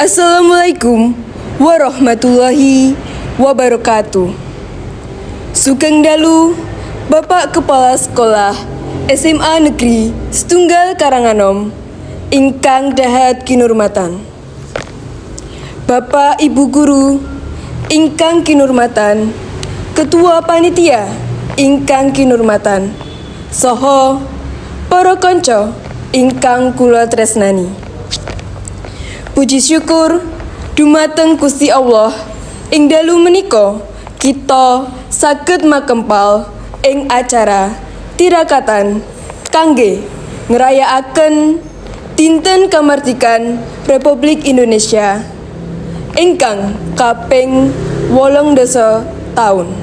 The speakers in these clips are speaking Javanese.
Assalamualaikum warahmatullahi wabarakatuh. Sugeng dalu Bapak Kepala Sekolah SMA Negeri Setunggal Karanganom ingkang dahat kinurmatan, Bapak Ibu Guru ingkang kinurmatan, Ketua Panitia ingkang kinurmatan, saha para kanca ingkang kula tresnani. Puji syukur dumateng Gusti Allah ing dalu menika kita saged makempal ing acara tirakatan kangge ngrayakaken dinten kamardikan Republik Indonesia ingkang kaping 18 taun.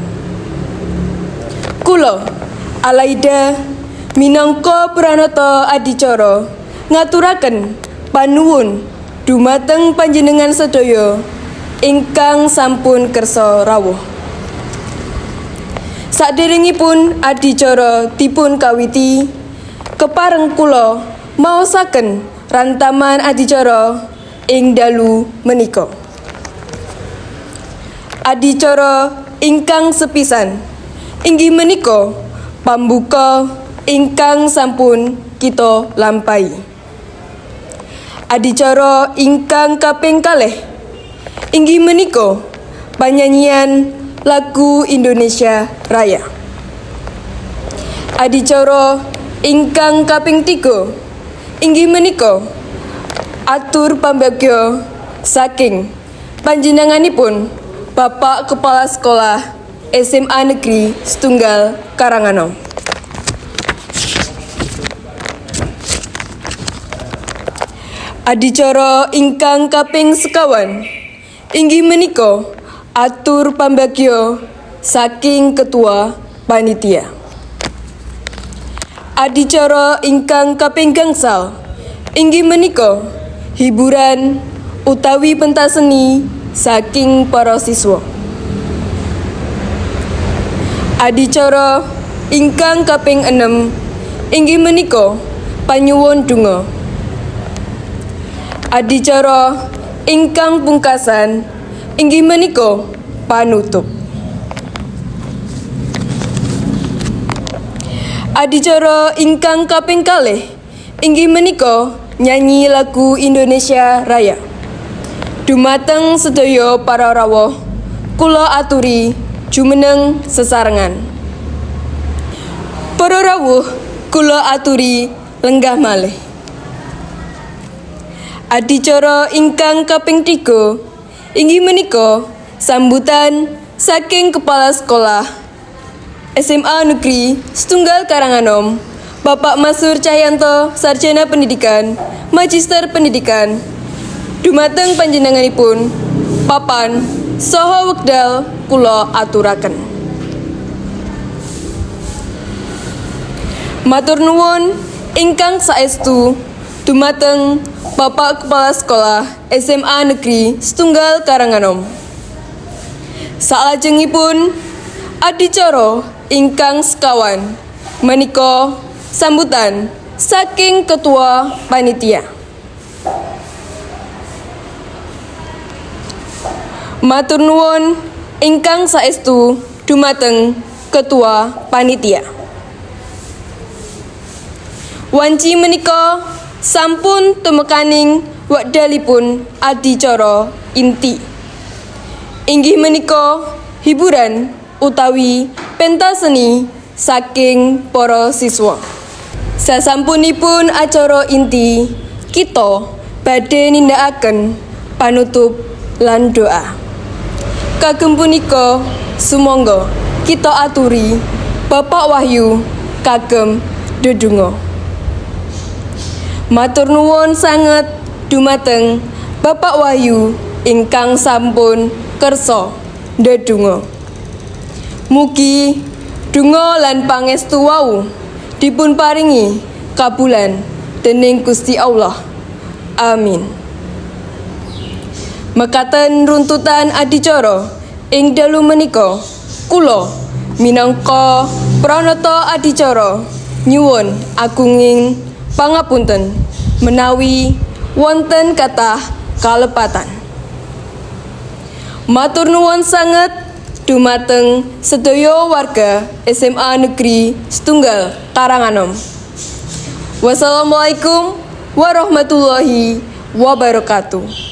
Kula Alaida minangka pranata adicara ngaturaken panuwun dumateng panjenengan sedaya ingkang sampun kersa rawuh. Saderengipun adicara dipun kawiti, kepareng kula maosaken rantaman adicara ing dalu menika. Adicara ingkang sepisan inggih menika pambuka ingkang sampun kita lampahi. Adicara ingkang kaping kalih inggih menika panyanyian lagu Indonesia Raya. Adicara ingkang kaping 3 inggih menika atur pambagya saking panjenenganipun Bapak Kepala Sekolah SMA Negeri Setunggal Karanganom. Adicara ingkang kaping sekawan inggih menika atur pambagya saking Ketua Panitia. Adicara ingkang kaping gangsal inggih menika hiburan utawi pentas seni saking para siswa. Adicara ingkang kaping 6 inggih menika panyuwun donga. Adicara ingkang pungkasan inggih menika panutup. Adicara ingkang kaping kalih inggih menika nyanyi lagu Indonesia Raya. Dumateng sedaya para rawuh kula aturi jumeneng sesarengan. Para rawuh kula aturi lenggah malih. Adicara ingkang kaping 3 inggih menika sambutan saking Kepala Sekolah SMA Negeri Setunggal Karanganom, Bapak Masur Cahyanto, Sarjana Pendidikan, Magister Pendidikan. Dumateng panjenenganipun papan saha wekdal kula aturaken. Matur nuwun ingkang saestu dumateng Bapak Kepala Sekolah SMA Negeri Setunggal Karanganom. Salajengipun adicara ingkang sekawan menika sambutan saking Ketua Panitia. Matur nuwun ingkang saestu dumateng Ketua Panitia. Wanci menika sampun tumekaning wekdalipun adicara inti. Inggih menika hiburan utawi pentas seni saking para siswa. Sasampunipun acara inti, kita badhe nindakaken panutup lan doa. Kagem punika sumangga kita aturi Bapak Wahyu kagem dedonga. Matur nuwun sanget dumateng Bapak Wahyu ingkang sampun kersa ndedonga. Mugi donga lan pangestu wau dipun paringi kabulan dening Gusti Allah. Amin. Mekaten runtutan adicara ing dalu menika kula minangka pranata adicara nyuwun agunging pangapunten menawi wonten kathah kalepatan. Matur nuwun sanget dumateng sedaya warga SMA Negeri Setunggal Taranganom. Wassalamualaikum warahmatullahi wabarakatuh.